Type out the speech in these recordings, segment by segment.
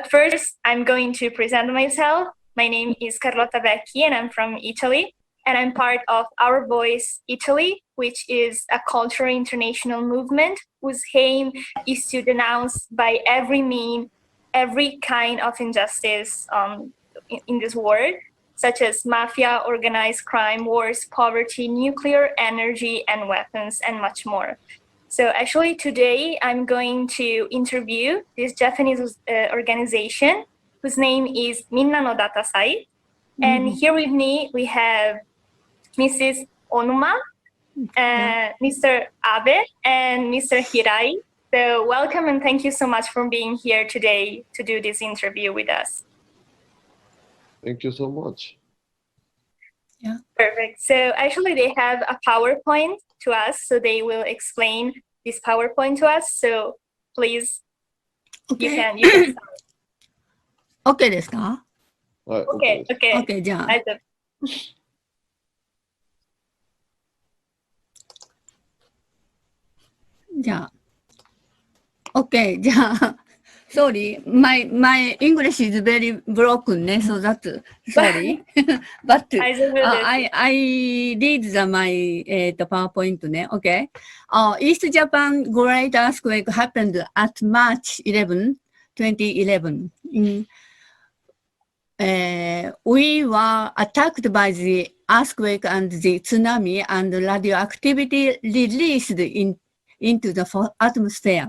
But first, I'm going to present myself. My name is Carlotta Vecchi, and I'm from Italy. And I'm part of Our Voice Italy, which is a cultural international movement whose aim is to denounce by every means every kind of injustice in this world, such as mafia, organized crime, wars, poverty, nuclear energy, and weapons, and much more. So actually today I'm going to interview this Japanese organization whose name is Minna No Datasite. And here with me we have Mrs. Onuma, Mr. Abe, and Mr. Hirai. So welcome and thank you so much for being here today to do this interview with us. Thank you so much. Yeah. Perfect. So actually they have a PowerPoint to us, so they will explain this PowerPoint to us. So please, you can start. OK ですか？ Okay, okay. OK じゃあ。大丈夫。じゃあ。OK じゃあ。Sorry, my English is very broken, so that's sorry. But I read my PowerPoint, okay. East Japan Great Earthquake happened at March 11, 2011. We were attacked by the earthquake and the tsunami and radioactivity released into the atmosphere.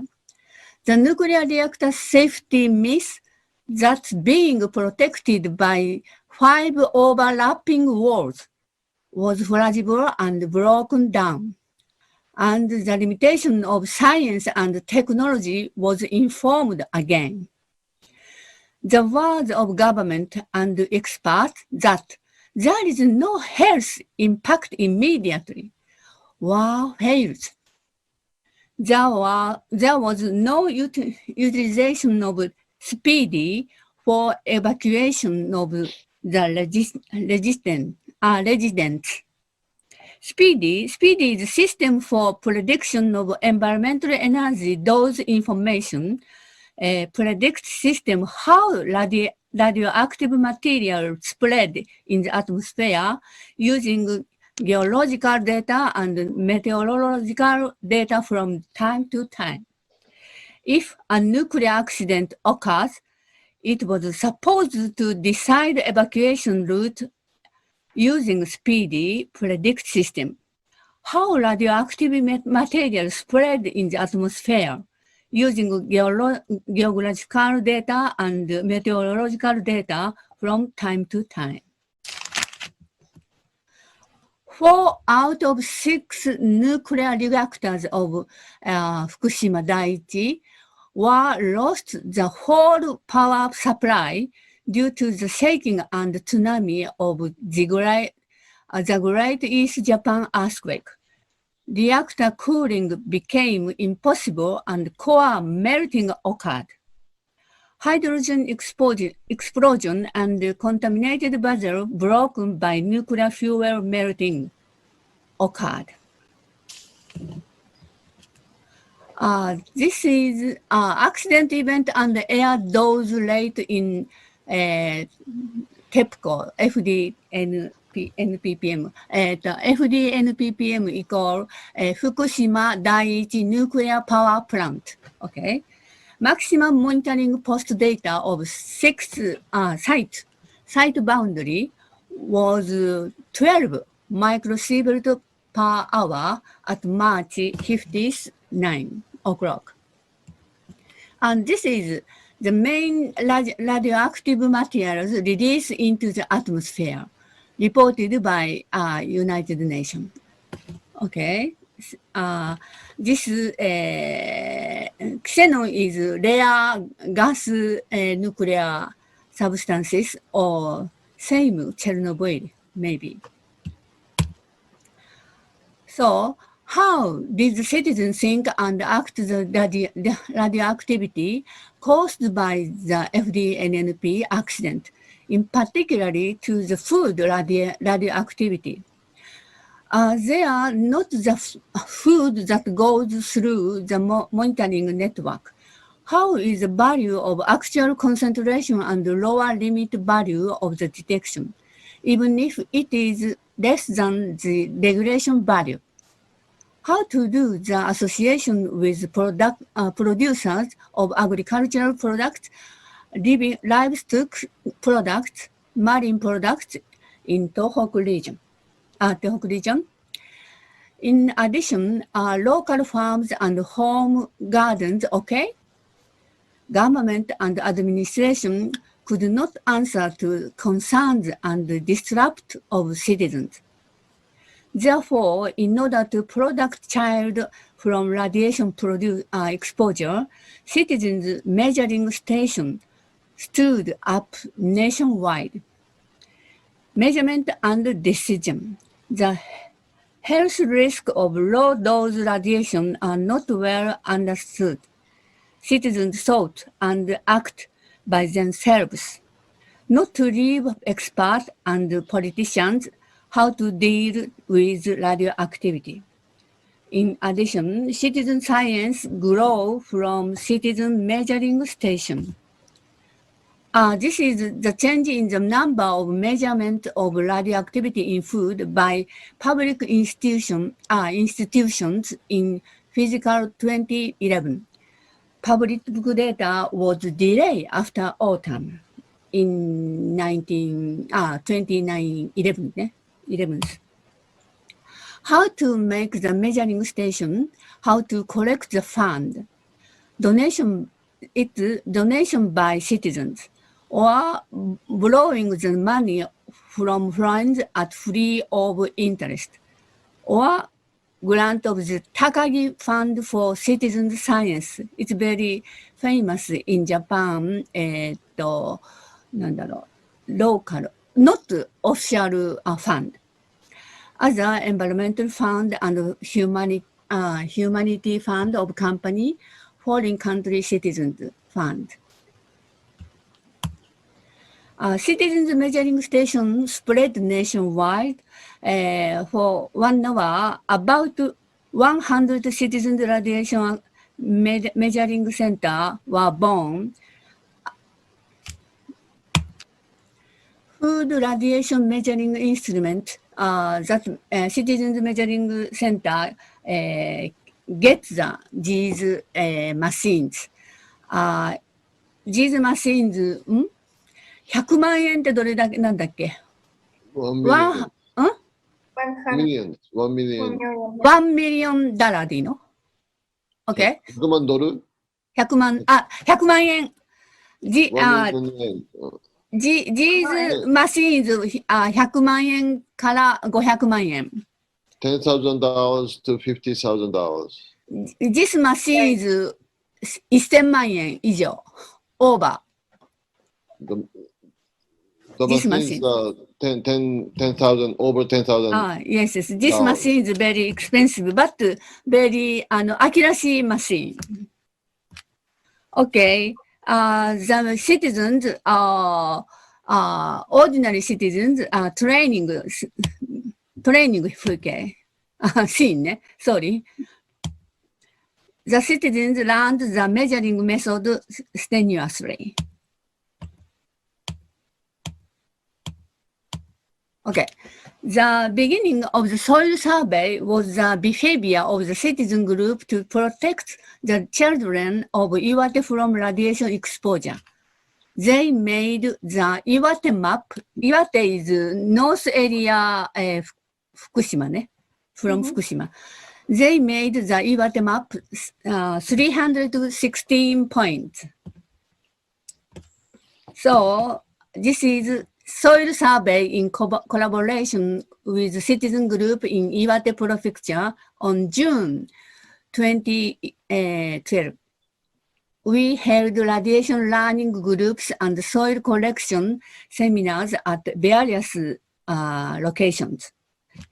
The nuclear reactor safety myth that's being protected by 5 overlapping walls was fragile and broken down, and the limitation of science and technology was informed again. The words of government and experts that there is no health impact immediately were failed. There was no utilization of speedy for evacuation of the residents. Speedy is a system for prediction of environmental energy. Those information predict system how radioactive material spread in the atmosphere using geological data and meteorological data from time to time. If a nuclear accident occurs, it was supposed to decide evacuation route using speedy predict system. How radioactive material spread in the atmosphere using geological data and meteorological data from time to time. 4 out of 6 nuclear reactors of Fukushima Daiichi were lost the whole power supply due to the shaking and tsunami of the Great East Japan earthquake. Reactor cooling became impossible and core melting occurred. Hydrogen explosion and contaminated vessel broken by nuclear fuel melting occurred. This is accident event and air dose rate in TEPCO, FDNPPM. FDNPPM equal Fukushima Daiichi Nuclear Power Plant. Okay. Maximum monitoring post data of 6 site boundary was 12 microsievert per hour at March 59 o'clock. And this is the main radioactive materials released into the atmosphere, reported by United Nations. Okay. This xenon is rare gas nuclear substances or same Chernobyl, maybe. So how did the citizens think and act the radioactivity caused by the FDNP accident, in particularly to the food radioactivity? They are not the food that goes through the monitoring network. How is the value of actual concentration and the lower limit value of the detection, even if it is less than the regulation value? How to do the association with producers of agricultural products, livestock products, marine products in Tohoku region. In addition, local farms and home gardens okay? Government and administration could not answer to concerns and disrupt of citizens. Therefore, in order to protect child from radiation exposure, citizens measuring station stood up nationwide. Measurement and decision. The health risk of low dose radiation are not well understood. Citizens thought and act by themselves, not to leave experts and politicians how to deal with radioactivity. In addition, citizen science grew from citizen measuring station. This is the change in the number of measurement of radioactivity in food by public institutions in fiscal 2011. Public data was delayed after autumn in 2011. How to make the measuring station, how to collect the fund, donation by citizens, or borrowing the money from friends at free of interest, or grant of the Takagi Fund for Citizen Science. It's very famous in Japan, local, not official fund. Other environmental fund and humanity fund of company, foreign country citizens fund. Citizens measuring station spread nationwide. For 1 hour, about 100 citizens radiation measuring center were born. Food radiation measuring instrument that citizens measuring center gets these machines. These machines, 100万円ってどれだけなんだっけ 1 million. 1 million. $1 millionでいいの ?OK? 100万ドル ?100 万、100万円。These machines 100万円から500万円。$10,000 to $50,000. This machines 1000万円以上。over. The This machines machine. 10,000 over 10,000. Yes, yes. This machine is very expensive, but very accuracy machine. Okay. The citizens, ordinary citizens, training, okay. Scene, sorry. The citizens learned the measuring method strenuously. Okay. The beginning of the soil survey was the behavior of the citizen group to protect the children of Iwate from radiation exposure. They made the Iwate map. Iwate is north area, Fukushima, ne? From Fukushima. They made the Iwate map 316 points. So this is soil survey in collaboration with citizen group in Iwate Prefecture on June 2012. We held radiation learning groups and soil collection seminars at various locations.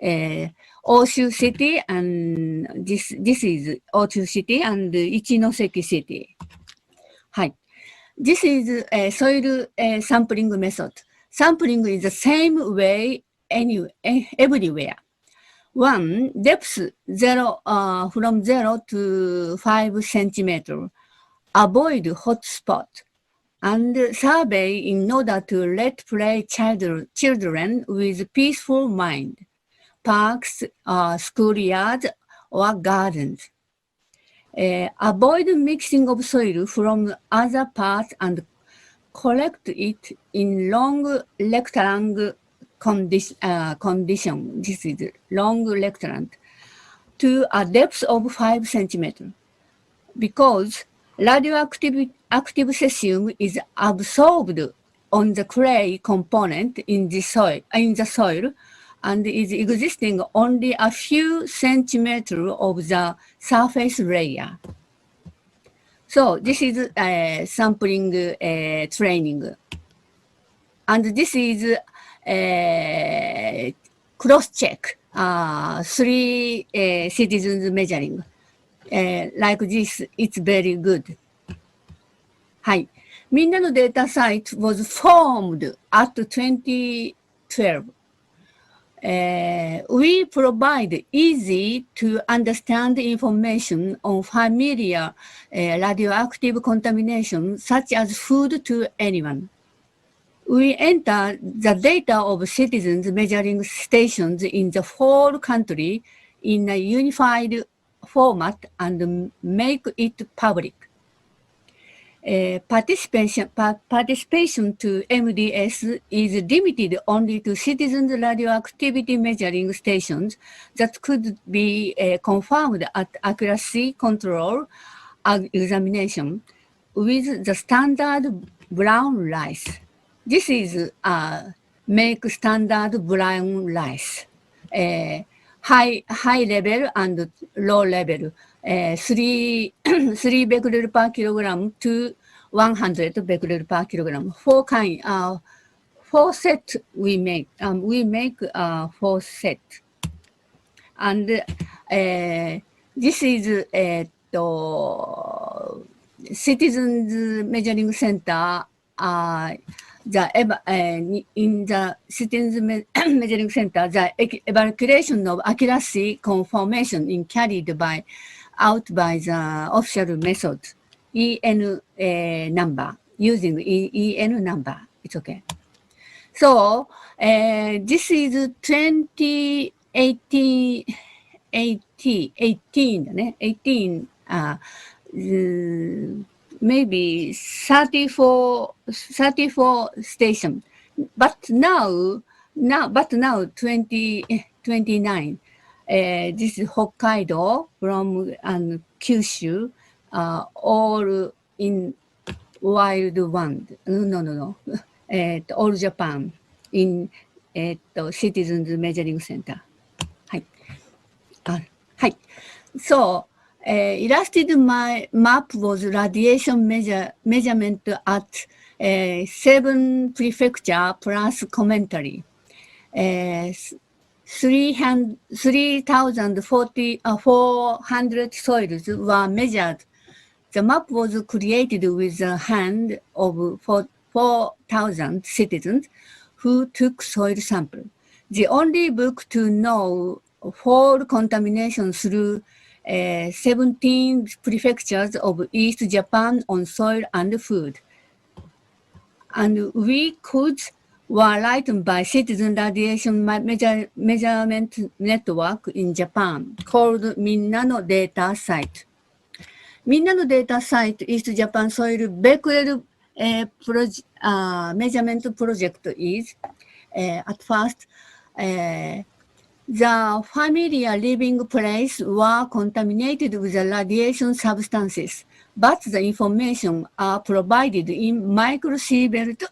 Oshu City, and this is Oshu City and Ichinoseki City. Hi. This is a soil sampling method. Sampling is the same way everywhere. One, depth from 0 to 5 centimeters. avoid hotspot, and survey in order to let play children with peaceful mind, parks, schoolyards, or gardens. Avoid mixing of soil from other parts and collect it in long rectangle condition. This is long rectangle to a depth of 5 centimeters. Because radioactive cesium is absorbed on the clay component in the soil, and is existing only a few centimeters of the surface layer. So this is sampling training. And this is cross-check, 3 citizens measuring. Like this, it's very good. Hi. Minna No Datasite was formed at 2012. We provide easy to understand information on familiar radioactive contamination, such as food, to anyone. We enter the data of citizens measuring stations in the whole country in a unified format and make it public. Participation to MDS is limited only to citizens' radioactivity measuring stations that could be confirmed at accuracy control examination with the standard brown rice. This is make standard brown rice. High level and low level, 3 becquerel per kilogram to 100 becquerel per kilogram. 4 set we make. We make 4 set. And this is Citizens Measuring Center. In the Citizens Measuring Center, the evaluation of accuracy confirmation is carried out by the official method, EN number, using EN number. It's okay. So this is 2018, 18, maybe 34 stations, but now 29. This is Hokkaido from Kyushu, all in wild one. No. All Japan in Citizens Measuring Center. Hi. Hi. So. Illustrated map was radiation measurement at 7 prefecture plus commentary. 3,400 soils were measured. The map was created with the hand of 4,000 citizens who took soil sample. The only book to know whole contamination through 17 prefectures of East Japan on soil and food. And we codes were written by Citizen Radiation Measurement Network in Japan called Minna No Datasite. Minna No Datasite East Japan Soil Becquerel measurement project is at first the familiar living place were contaminated with the radiation substances, but the information are provided in microsievert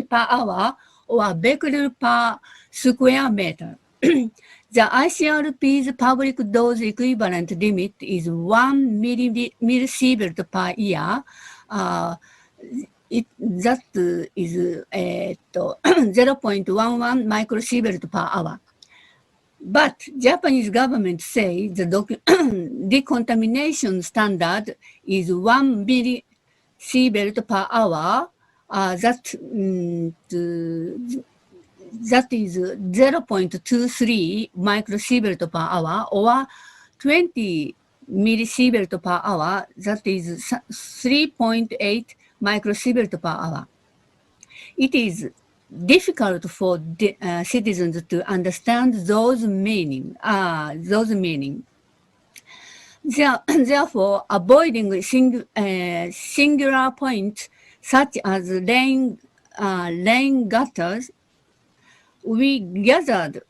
per hour or becquerel per square meter. The ICRP's public dose equivalent limit is 1 millisievert per year. That is 0.11 microsievert per hour. But Japanese government say the decontamination standard is 1 millisievert per hour. That is 0.23 microsievert per hour or 20 millisievert per hour, that is 3.8 microsievert per hour. It is difficult for citizens to understand those meaning. Therefore, avoiding singular points such as rain gutters, we gathered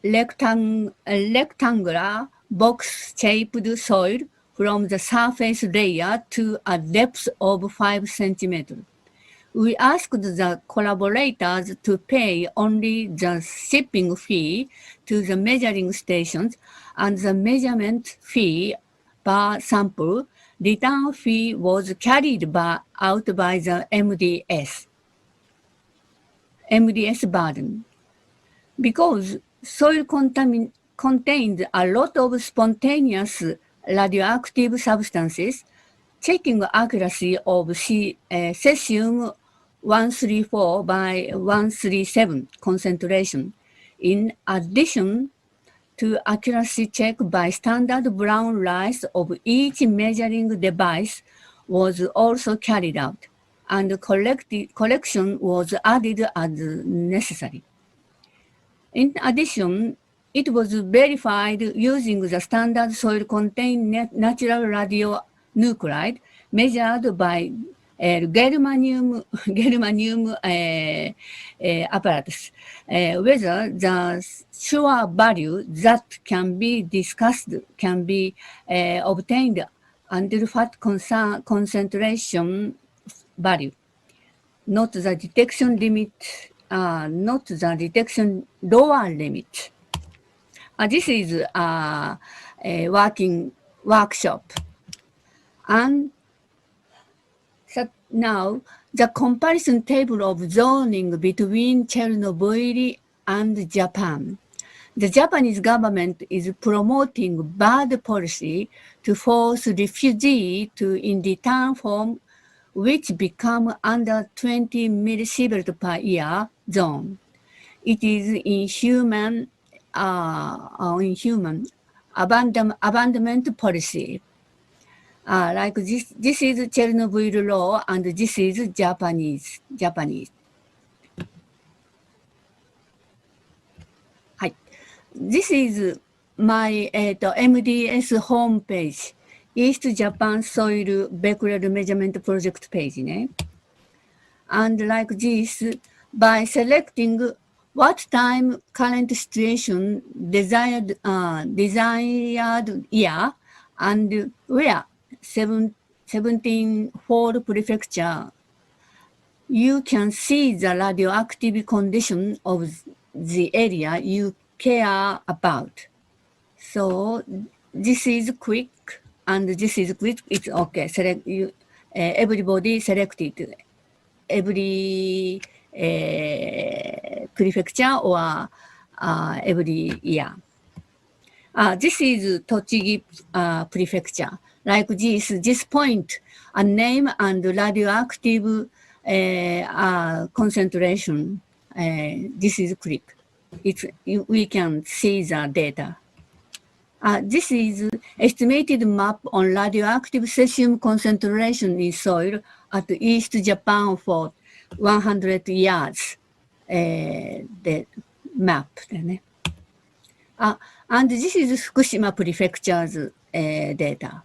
rectangular box-shaped soil from the surface layer to a depth of 5 centimeters. We asked the collaborators to pay only the shipping fee to the measuring stations and the measurement fee per sample. Return fee was carried out by the MDS burden. Because soil contains a lot of spontaneous radioactive substances, checking accuracy of cesium 134 by 137 concentration, in addition to accuracy check by standard brown rice of each measuring device, was also carried out, and correction was added as necessary. In addition, it was verified using the standard soil contained natural radionuclide measured by germanium apparatus, whether the sure value that can be discussed can be obtained until fat concentration value, not the detection limit, not the detection lower limit. This is a workshop. And now, the comparison table of zoning between Chernobyl and Japan. The Japanese government is promoting bad policy to force refugees to in return from which become under 20 millisievert per year zone. It is inhuman abandonment policy. Like this is Chernobyl law, and this is Japanese. Hi. This is my MDS homepage, East Japan Soil Becquerel Measurement Project page. And like this, by selecting what time, current situation, desired year, and where, 17 whole prefecture, you can see the radioactive condition of the area you care about. So this is quick, and this is quick. It's okay. Select you. Everybody selected. Every prefecture or every year. This is Tochigi prefecture. Like this point, a name and radioactive concentration. This is quick. We can see the data. This is estimated map on radioactive cesium concentration in soil at East Japan for 100 years. The map. And this is Fukushima prefecture's data.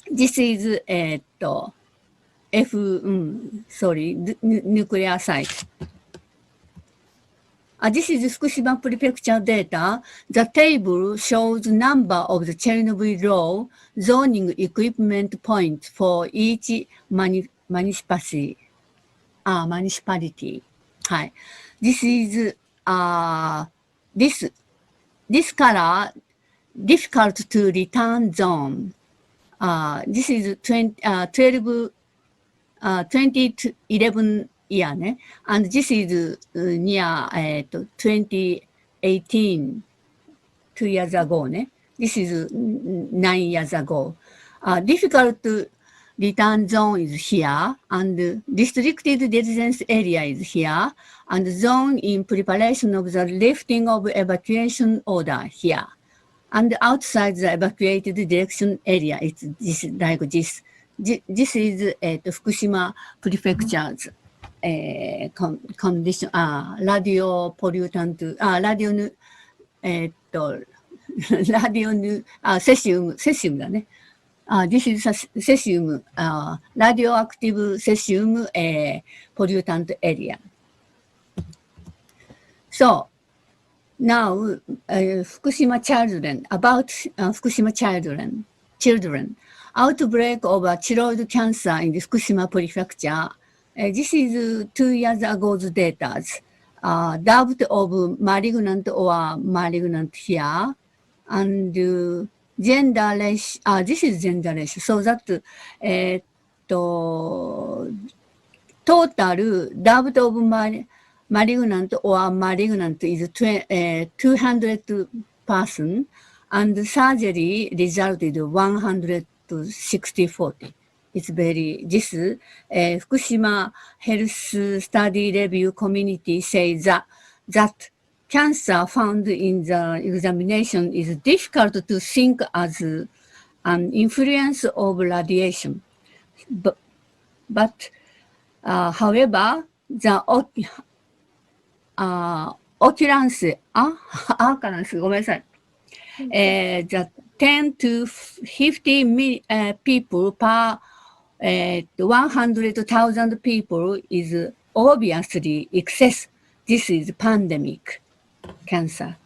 This is nuclear site. This is Fukushima prefecture data. The table shows number of the Chernobyl law zoning equipment points for each municipality. Hi. This is this color, difficult to return zone. This is 2011 year, and this is near 2018, 2 years ago. This is 9 years ago. Difficult to return zone is here, and restricted residence area is here, and zone in preparation of the lifting of evacuation order here. and outside the evacuated direction area, it's this like this. This is Fukushima Prefecture's condition, radio pollutant, radio, ラディオヌ、セシウムだね。This is cesium, radioactive cesium pollutant area. So, now, Fukushima children, about Fukushima children, outbreak of thyroid cancer in the Fukushima prefecture. This is 2 years ago's data. Doubt of malignant or malignant here, and gender ratio, this is gender ratio, so that total doubt of malignant or malignant is 200 person, and surgery resulted 160-40. It's very, this Fukushima Health Study Review Committee says that cancer found in the examination is difficult to think as an influence of radiation. But however, the occurrence,ごめんなさい。The 10 to 50 people per 100,000 people is obviously excess. This is pandemic. Cancer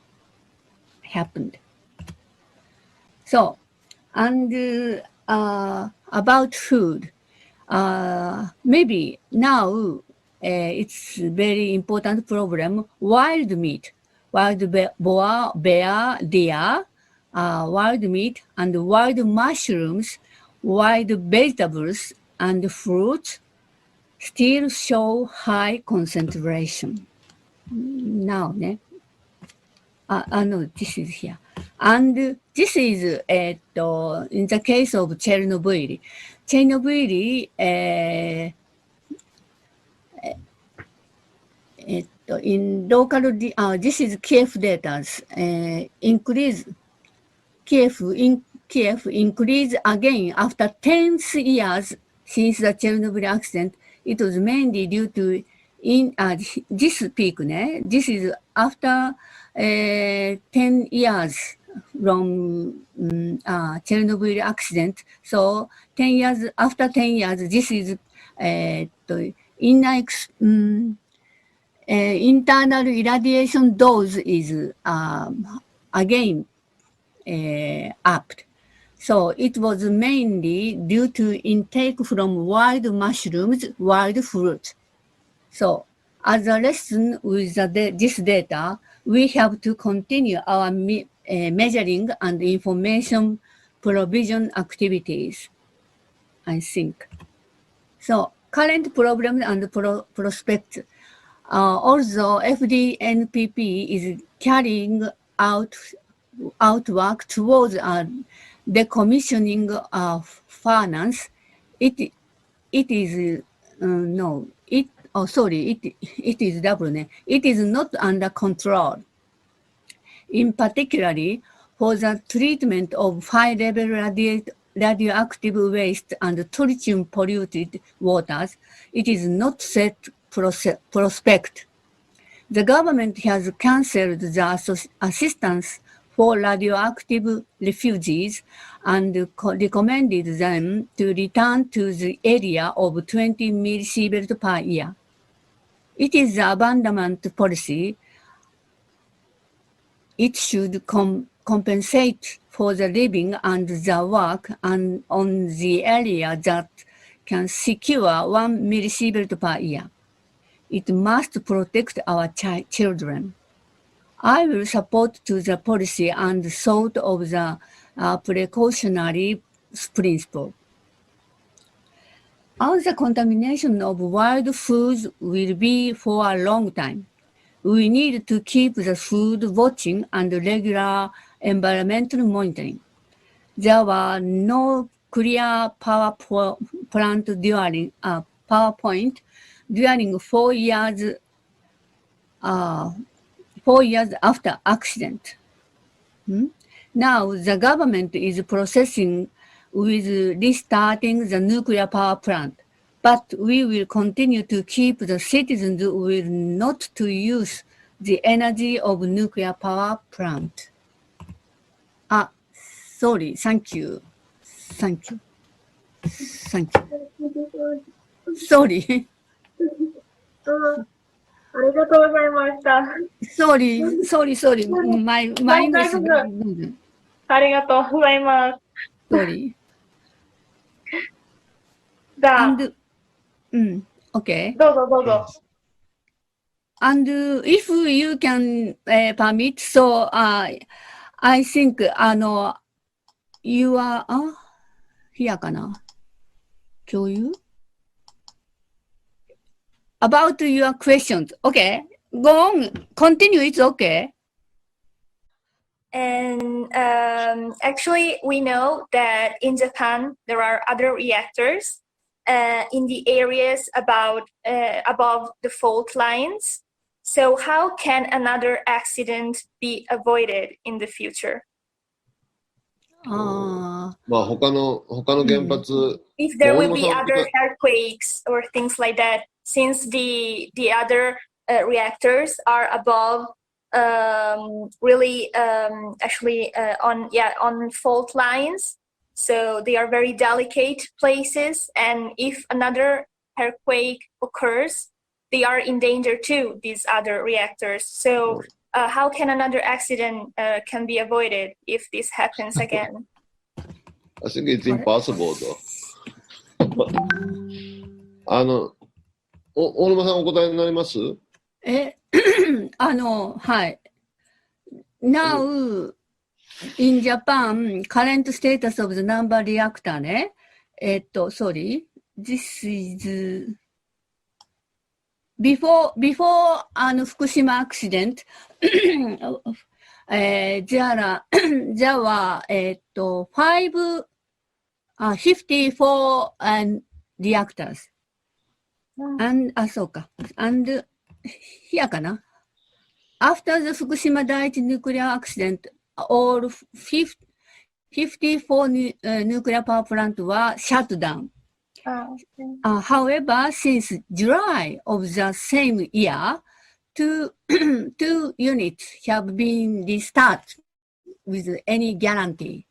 happened. So, and about food, maybe now it's very important problem. Wild meat, wild boar, bear, deer, wild meat, and wild mushrooms, wild vegetables, and fruits still show high concentration. Now, ne? No, this is here. And this is in the case of Chernobyl. Chernobyl, in local, this is Kiev data, Kiev increased again after 10 years since the Chernobyl accident. It was mainly due to this peak. This is after 10 years from Chernobyl accident. So 10 years after 10 years, this is internal irradiation dose is again upped. So it was mainly due to intake from wild mushrooms, wild fruit. So as a lesson with this data, we have to continue our measuring and information provision activities, I think. So current problems and prospects. Although FDNPP is carrying out work towards decommissioning furnace, it is it is not under control. In particular, for the treatment of high-level radioactive waste and tritium-polluted waters, it is not set prospect. The government has cancelled the assistance for radioactive refugees and recommended them to return to the area of 20 millisievert per year. It is the abandonment policy. It should compensate for the living and the work and on the area that can secure 1 millisievert per year. It must protect our children. I will support to the policy and thought of the precautionary principle. As the contamination of wild foods will be for a long time, we need to keep the food watching and regular environmental monitoring. There were no clear power plant during PowerPoint during 4 years after accident. now the government is processing with restarting the nuclear power plant, but we will continue to keep the citizens will not to use the energy of nuclear power plant. Ah, sorry, thank you. Thank you. Thank you. Sorry. ありがとうございました。Sorry. My English. ありがとうございます。Sorry. じゃあ、 And, okay. どうぞどうぞ。And if you can permit, so I think, you are, here かな共有 About your questions. Okay. Go on. Continue. It's okay. And actually, we know that in Japan, there are other reactors in the areas above the fault lines. So how can another accident be avoided in the future? まあ他の原発、 If there will be other earthquakes or things like that, since the other reactors are above really actually on fault lines, so they are very delicate places, and if another earthquake occurs, they are in danger too, these other reactors. So how can another accident can be avoided if this happens again? I think it's impossible though. 大沼さんお答えになります？はい。Now, in Japan, current status of the number reactor ね。sorry. This is before Fukushima accident. there were 54 reactors. And,そうか。And, here かな。After the Fukushima Daiichi nuclear accident, all 54 nuclear power plants were shut down. However, since July of the same year, two units have been restarted with any guarantee.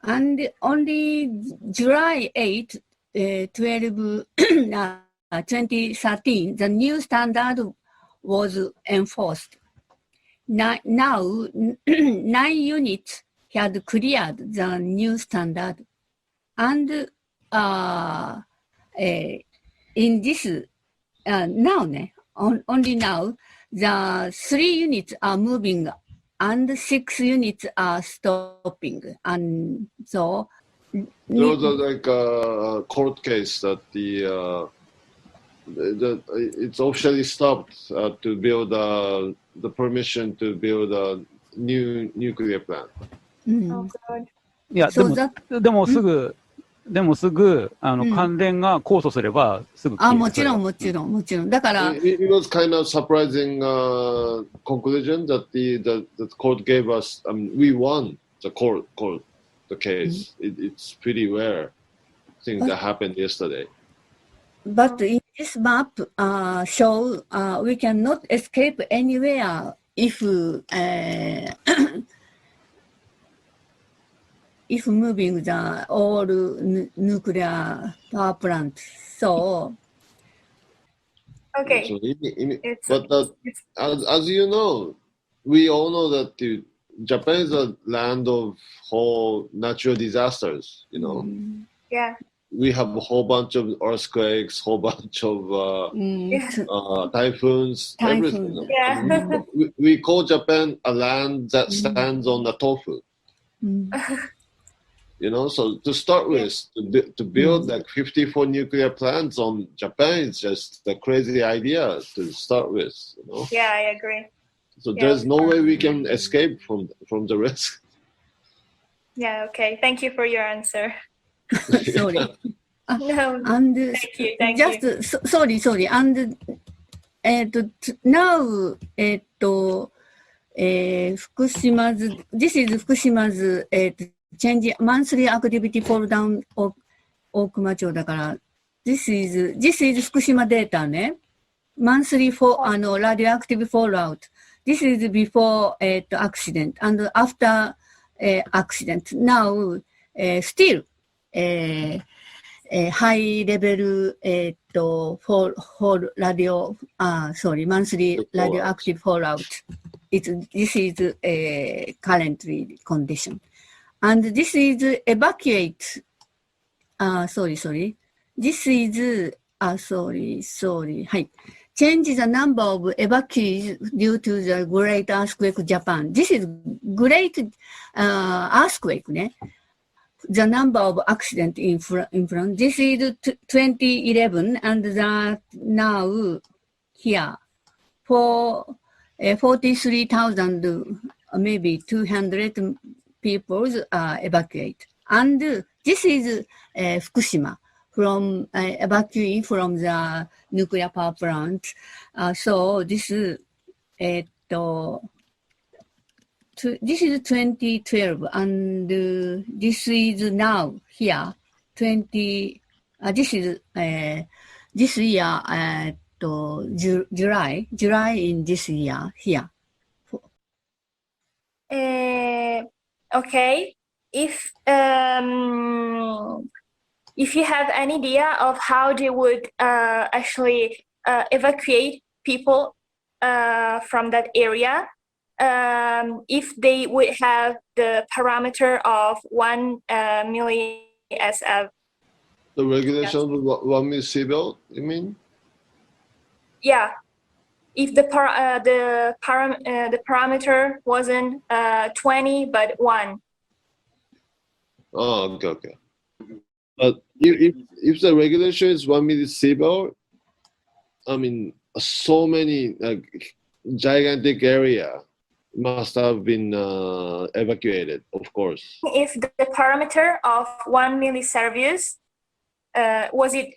And only July 8, 2013, the new standard was enforced. Now, 9 units had cleared the new standard. And in this, only now, the 3 units are moving and 6 units are stopping. And so... There was like a court case that it's officially stopped to build the permission to build a new nuclear plant. Oh, God. いや、でもすぐ、関連が控訴すればすぐ。もちろん。だから。It was kind of surprising conclusion that the court gave us. We won the the case. It's pretty rare thing that happened yesterday. But in this map show we cannot escape anywhere if moving the all nuclear power plant. So Okay. So as you know, we all know that Japan is a land of whole natural disasters. You know. Yeah. We have a whole bunch of earthquakes, whole bunch of typhoons, everything. Yeah. We call Japan a land that stands on the tofu. You know, so to start with, to build like 54 nuclear plants on Japan is just a crazy idea to start with. You know? Yeah, I agree. So there's no way we can escape from the risk. Yeah. Okay. Thank you for your answer. Sorry. No. And Thank you. Sorry. And now Fukushima's, this is Fukushima's change monthly activity fall down 大熊町だから、this is 福島データね。monthly for radioactive fallout. This is before accident and after accident. Now, still high level monthly radioactive fallout. This is currently condition. And this is evacuate. Sorry. This is, sorry. はい。Change the number of evacuees due to the great earthquake Japan. This is great earthquake ね。The number of accident in front. This is 2011 and now here for 43,000 maybe 200 people evacuate. And this is Fukushima from evacuee from the nuclear power plant. So this is this is 2012 and this is now here 20. This is this year July in this year here. Okay. If you have any idea of how they would actually evacuate people from that area, if they would have the parameter of 1 milli SF. The regulation of 1 millisieverts, you mean? Yeah. If the parameter wasn't 20 but 1. Oh, okay. But if the regulation is 1 millisievert, I mean, so many gigantic area must have been evacuated, of course. If the parameter of 1 millisieverts was it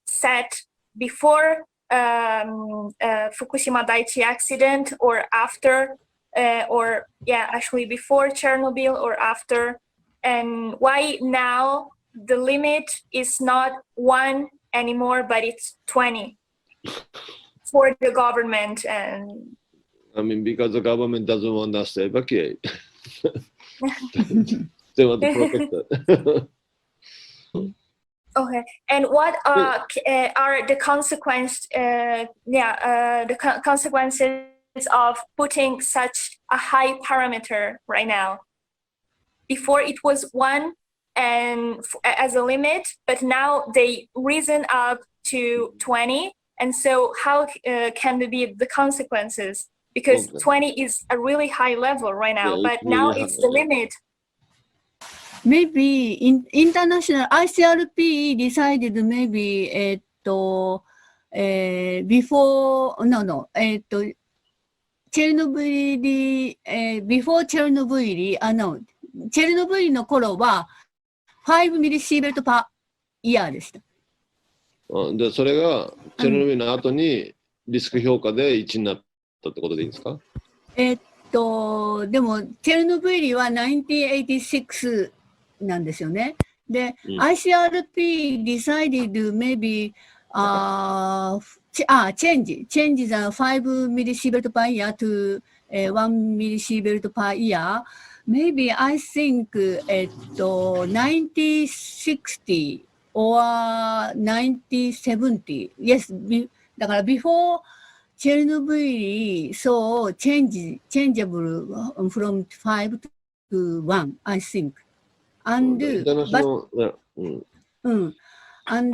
set before Fukushima Daiichi accident or after, actually before Chernobyl or after, and why now the limit is not 1 anymore, but it's 20 for the government? And I mean, because the government doesn't want us to evacuate. They want to protect it. Okay, and what are the consequences? The consequences of putting such a high parameter right now. Before it was 1 and as a limit, but now they risen up to 20. And so how can there be the consequences? Because 20 is a really high level right now, but now it's the limit. Maybe international ICRP decided maybe before Chernobyl before Chernobyl チェルノブイリの頃は5ミリシーベルトパーイヤーでした。でそれがチェルノブイリの後にリスク評価で1になったってことでいいんですか？でもチェルノブイリは1986なんですよね。で、ICRP decided maybe change the 5 millisievert per year to 1 millisievert per year. Maybe I think 1960 or 1970. Yes, だから before Chernobyl, so changeable from 5 to 1, I think. And and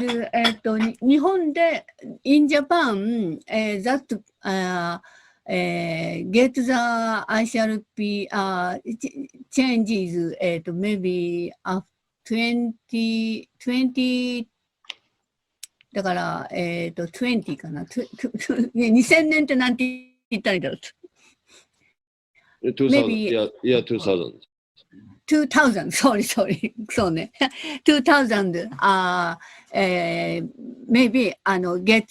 日本で in Japan that get the ICRP changes maybe 20だから20かな2000年ってなんて言ったらいいだろう2000 yeah 2000 sorry そうね2000 maybe get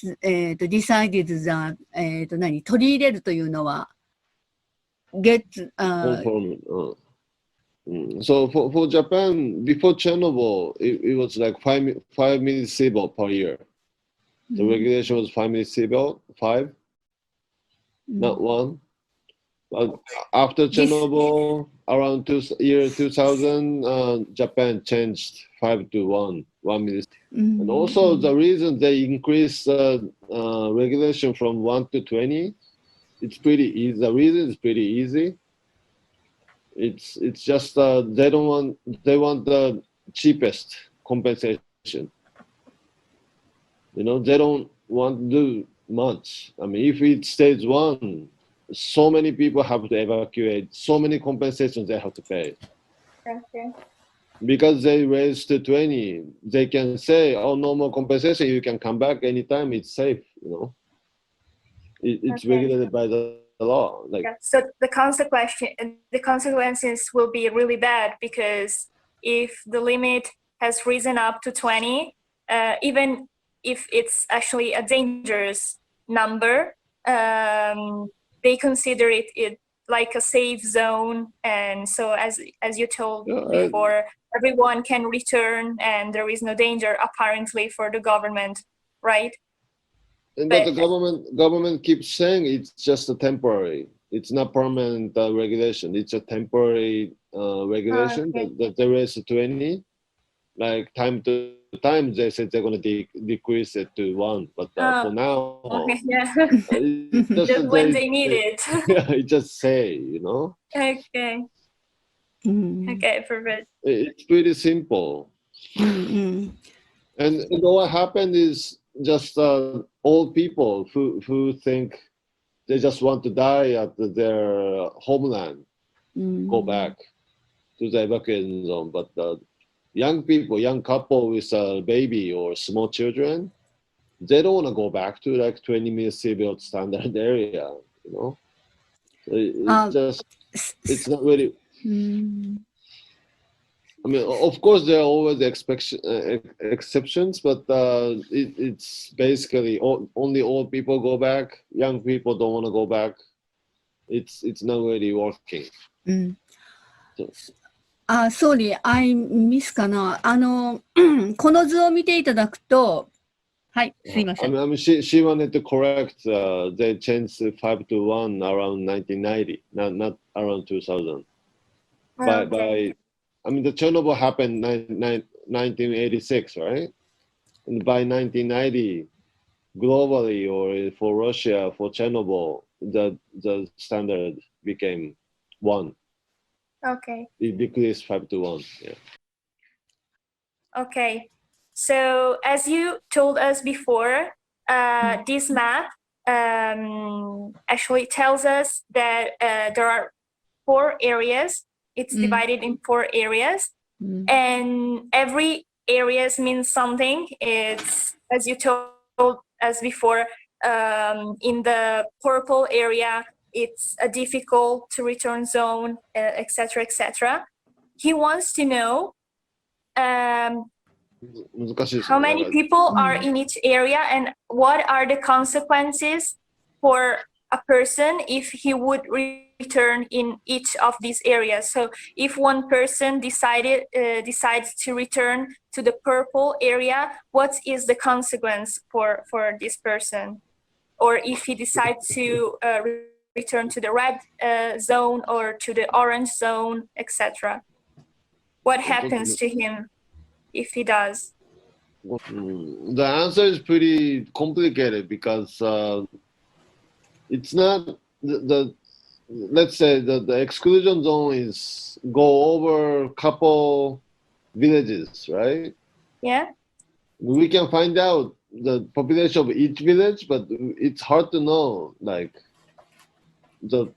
decided the 取り入れるというのは get confirmed. So for Japan, before Chernobyl, it was like 5 millisieverts per year. The regulation was 5 millisieverts, 5, not 1. But after Chernobyl, around year 2000, Japan changed 5 to 1 millisieverts. And also the reason they increased regulation from 1 to 20, it's pretty easy. The reason is pretty easy. It's just they want the cheapest compensation. You know, they don't want to do much. I mean, if it stays 1, so many people have to evacuate, so many compensations they have to pay. Okay. Because they raised to 20, they can say, oh, no more compensation, you can come back anytime, it's safe, you know. It's regulated by the law. Like, yeah. So the consequences will be really bad, because if the limit has risen up to 20, even if it's actually a dangerous number, they consider it like a safe zone, and so as you told before, everyone can return and there is no danger apparently for the government, right? But the government keeps saying it's just a temporary. It's not permanent regulation. It's a temporary regulation that they raise to 20. Like time to time, they said they're going to decrease it to 1. But for now, it just when they need it. Yeah, it just say, you know. Okay. Okay, perfect. It's pretty simple. And what happened is just old people who think they just want to die at their homeland, go back to the evacuation zone. But young people, young couple with a baby or small children, they don't want to go back to like 20 millisieverts standard area, you know. It's not really. I mean, of course, there are always exceptions, but it's basically only old people go back. Young people don't want to go back. It's not really working. Sorry, I miss かな。この図を見ていただくと、はい、すいません。I mean, she wanted to correct. They changed 5 to 1 around 1990, not around 2000. By I mean, the Chernobyl happened 1986, right? And by 1990, globally or for Russia, for Chernobyl, the standard became 1. Okay. It decreased 5 to 1. Yeah. Okay. So as you told us before, this map actually tells us that there are 4 areas. It's divided in 4 areas, and every areas means something. It's, as you told us before, in the purple area, it's a difficult to return zone, etc., etc. He wants to know how many people are in each area and what are the consequences for a person if he would return in each of these areas. So if one person decides to return to the purple area, what is the consequence for this person? Or if he decides to return to the red zone or to the orange zone, etc. What happens to him if he does? The answer is pretty complicated because it's not let's say the exclusion zone is go over a couple villages, right? Yeah. We can find out the population of each village, but it's hard to know, like the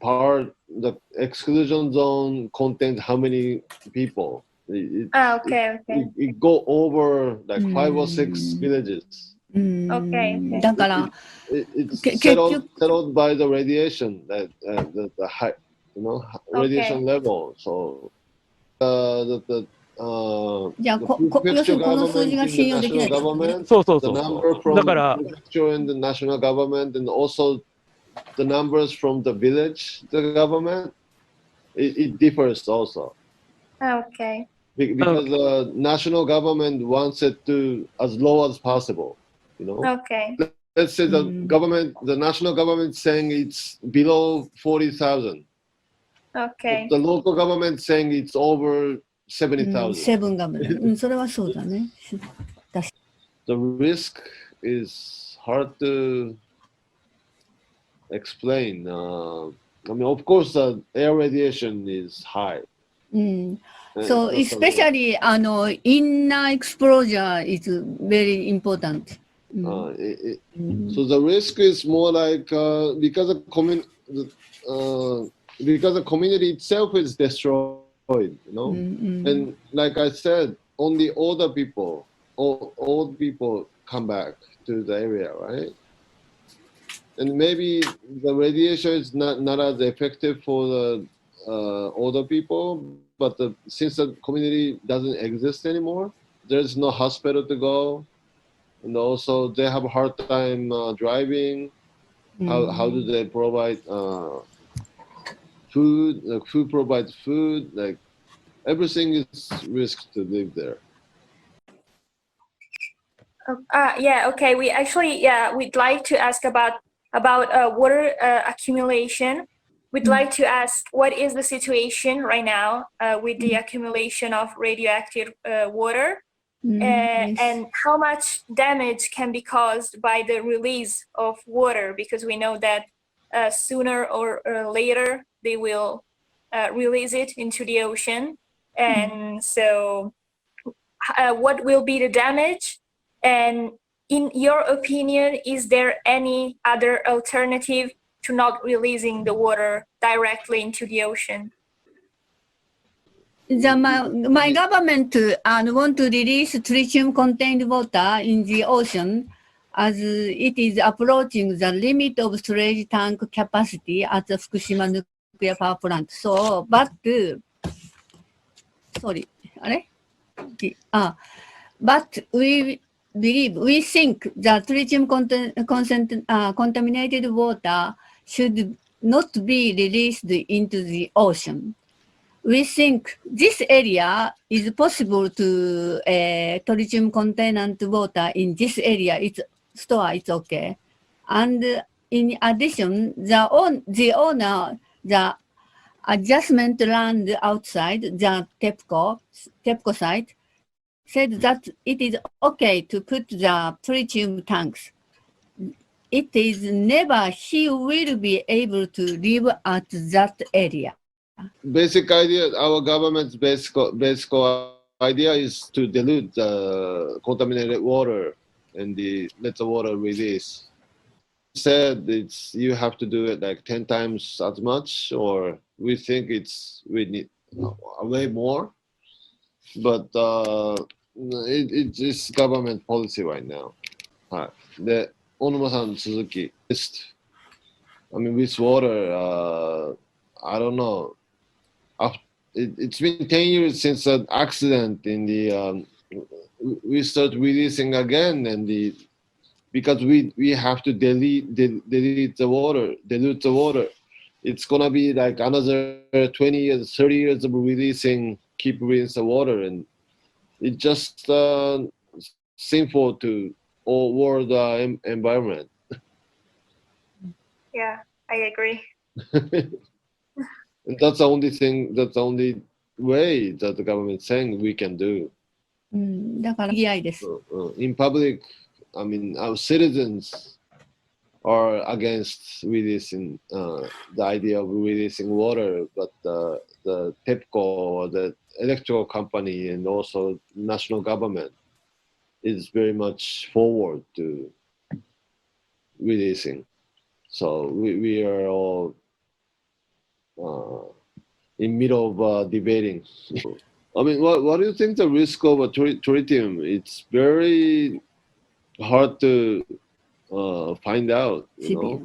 exclusion zone contains how many people. It go over like 5 or 6 villages. Okay. だから、 It's settled by the radiation, the high, you know, radiation level. So the じゃあ、要するにこの数字が信用できないですよね。そうそう the そう number そう。 from だから、 the prefecture and the national government, and also the numbers from the village, the government, it differs also. Okay. Because the national government wants it to as low as possible, you know. Okay. Let's say the national government saying it's below 40,000. Okay. The local government saying it's over 70,000. セブンガムね。それはそうだね。The risk is hard to explain. I mean, of course, air radiation is high. So especially inner exposure is very important. So the risk is more like because the community itself is destroyed, you know. And like I said, only older people, old people come back to the area, right? And maybe the radiation is not as effective for the older people, but since the community doesn't exist anymore, there's no hospital to go, and also they have a hard time driving. How do they provide food? Like, who provides food? Like, everything is risk to live there. Yeah. Okay. We actually, we'd like to ask about water accumulation. We'd like to ask, what is the situation right now with the accumulation of radioactive water, and how much damage can be caused by the release of water? Because we know that sooner or later they will release it into the ocean. And so what will be the damage? And in your opinion, is there any other alternative to not releasing the water directly into the ocean? My government want to release tritium-contained water in the ocean as it is approaching the limit of storage tank capacity at the Fukushima nuclear power plant. So, but we think that tritium contaminated water should not be released into the ocean. We think this area is possible to tritium contained water in this area. It's okay. And in addition, the owner, the adjustment land outside the TEPCO site, said that it is okay to put the tritium tanks. It is never he will be able to live at that area. Basic idea, our government's basic idea is to dilute the contaminated water and let the water release. Said you have to do it like 10 times as much, or we think we need way more, but it's government policy right now. はい。で、小沼さん続き。I mean, with water, I don't know. It's been 10 years since an accident in the. We start releasing again, and because we have to dilute the water, it's gonna be like another 20 years, 30 years of keep releasing the water, and it's just sinful to all world environment. Yeah, I agree. And that's the only thing. That's the only way that the government saying we can do. だから意義です。In public, I mean, our citizens are against releasing the idea of releasing water, but the TEPCO, the electrical company, and also national government is very much forward to releasing. So we are all in middle of debating. I mean, what do you think the risk of tritium? It's very hard to find out, you know.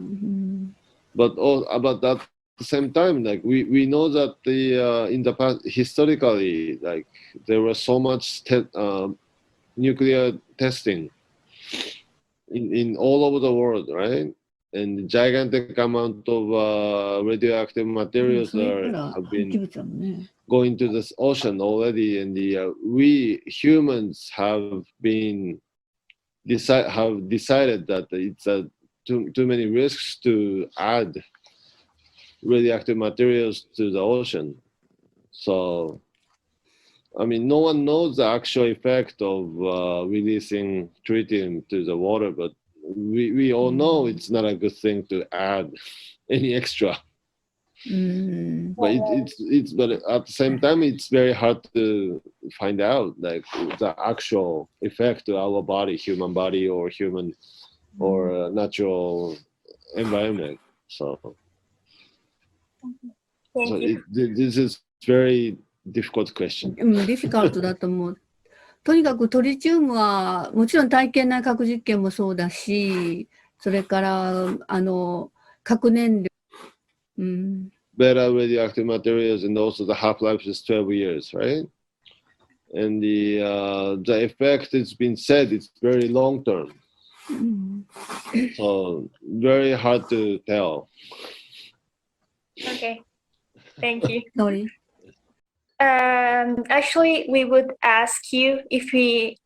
But at the same time, like we know that in the past, historically, like there was so much nuclear testing in all over the world, right? and gigantic amount of radioactive materials それから have 廃 been 棄物だもんね。 going to this ocean already, and we humans have decided that it's too many risks to add radioactive materials to the ocean. So, I mean, no one knows the actual effect of releasing tritium to the water, but we all know it's not a good thing to add any extra. うん。 But but at the same time, it's very hard to find out like the actual effect to our body, human body, or human or natural environment. So Thank you. this is very difficult question. ディフィカルトだと思う。とにかくトリチウムはもちろん体験内核実験もそうだし、それから核燃料、うん、Beta radioactive materials, and also the half-life is 12 years, right? And the effect, it's been said, it's very long term. うん、 So very hard to tell. Okay. Thank you. Sorry. Actually, we would ask you if you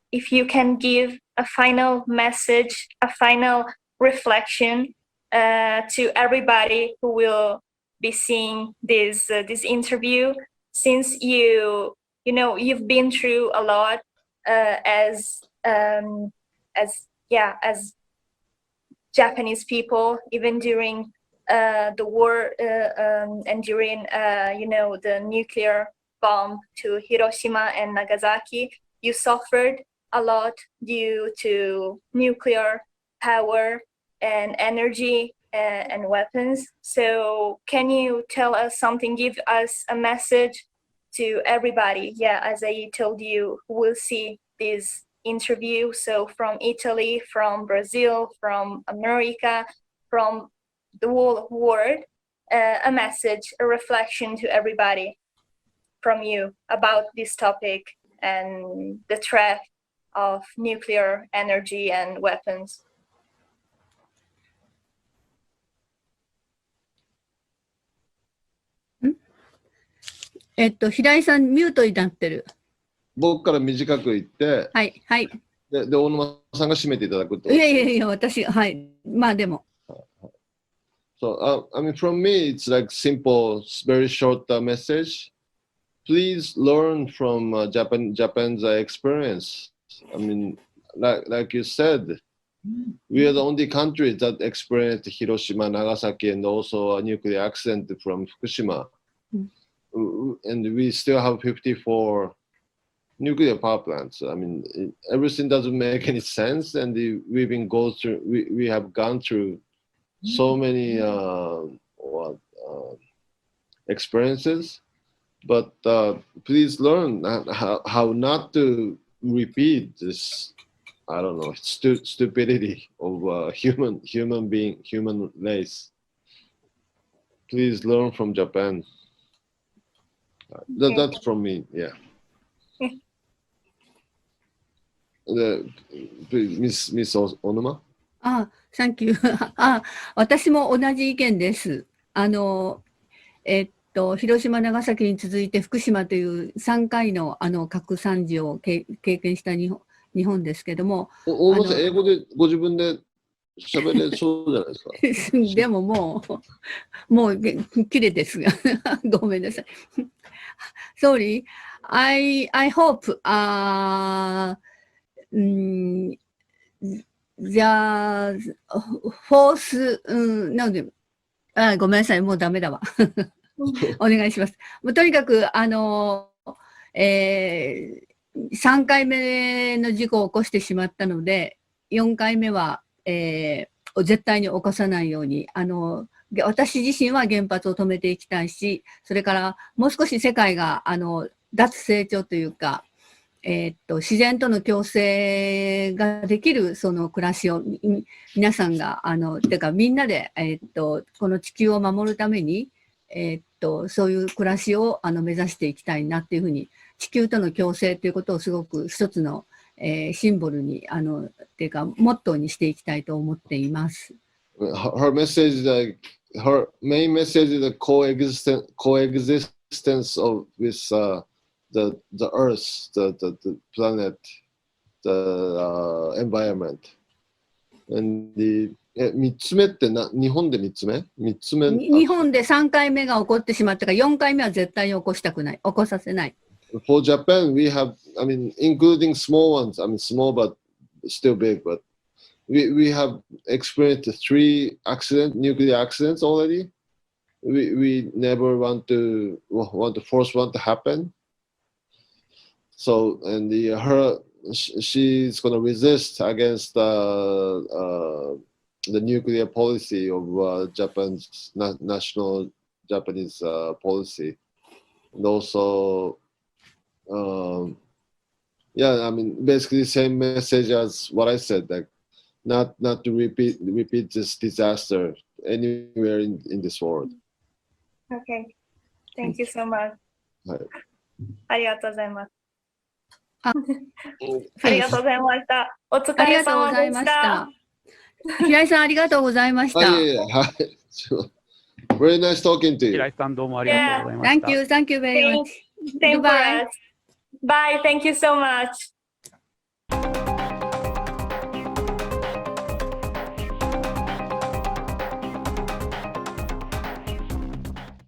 can give a final message, a final reflection to everybody who will be seeing this interview, since you've been through a lot as Japanese people, even during the war and during the nuclear bomb to Hiroshima and Nagasaki. You suffered a lot due to nuclear power and energy and weapons. So can you tell us something, give us a message to everybody, as I told you, who will see this interview, so from Italy, from Brazil, from America, from the whole world, a message, a reflection to everybody from you about this topic and the threat of nuclear energy and weapons. 平井さんミュートになってる。僕から短く言って、はい、はい。で、大沼さんが締めていただくと。いやいやいや、私、はい。まあでも。So, I mean, from me, it's like simple, very short message. Please learn from Japan's experience. I mean, like you said, we are the only country that experienced Hiroshima, Nagasaki, and also a nuclear accident from Fukushima. And we still have 54 nuclear power plants. I mean, everything doesn't make any sense, and we have gone through so many experiences. But please learn how not to repeat this, I don't know, stupidity of human race. Please learn from Japan. That's from me, yeah. Miss Onuma? サンキュー。私も同じ意見です。広島、長崎に続いて福島という3回の核惨事を経験した日本ですけども。大野さん、英語でご自分で喋れそうじゃないですか。でももう綺麗ですが。ごめんなさい。Sorry, I hope the fourth ごめんなさい、もうダメだわ。お願いします。とにかく3回目の事故を起こしてしまったので、4回目は、絶対に起こさないように、私自身は原発を止めていきたいし、それからもう少し世界が脱成長というか、自然との共生ができるその暮らしを皆さんがてかみんなで、この地球を守るために、そういう暮らしを目指していきたいなっていうふうに、地球との共生ということをすごく一つの、シンボルにっていうかモットーにしていきたいと思っています。her message is like her main message is the coexistence of with the Earth, the planet, the environment. And the 3つ目って日本で3つ目 ?3 つ目。日本で3回目が起こってしまったから、4回目は絶対に起こしたくない。起こさせない。For Japan, we have, I mean, including small ones, I mean, small but still big, but we have experienced 3 nuclear accidents already. We never want to force one to happen. So, and she's going to resist against the nuclear policy of Japan's national Japanese policy, and also, yeah, I mean, basically same message as what I said, like not to repeat this disaster anywhere in this world. Okay. Thank you so much. はい。ありがとうございます。あありがとうございました。お疲ありれがとうござい様でし。ましたた。平井さん、ありがとうございましあ、た。いえいえ、はい。Very nice talking to you. 平井さんどうもありがとうございました。Thank you very much. Same for Goodbye. us. Bye. Thank you so much.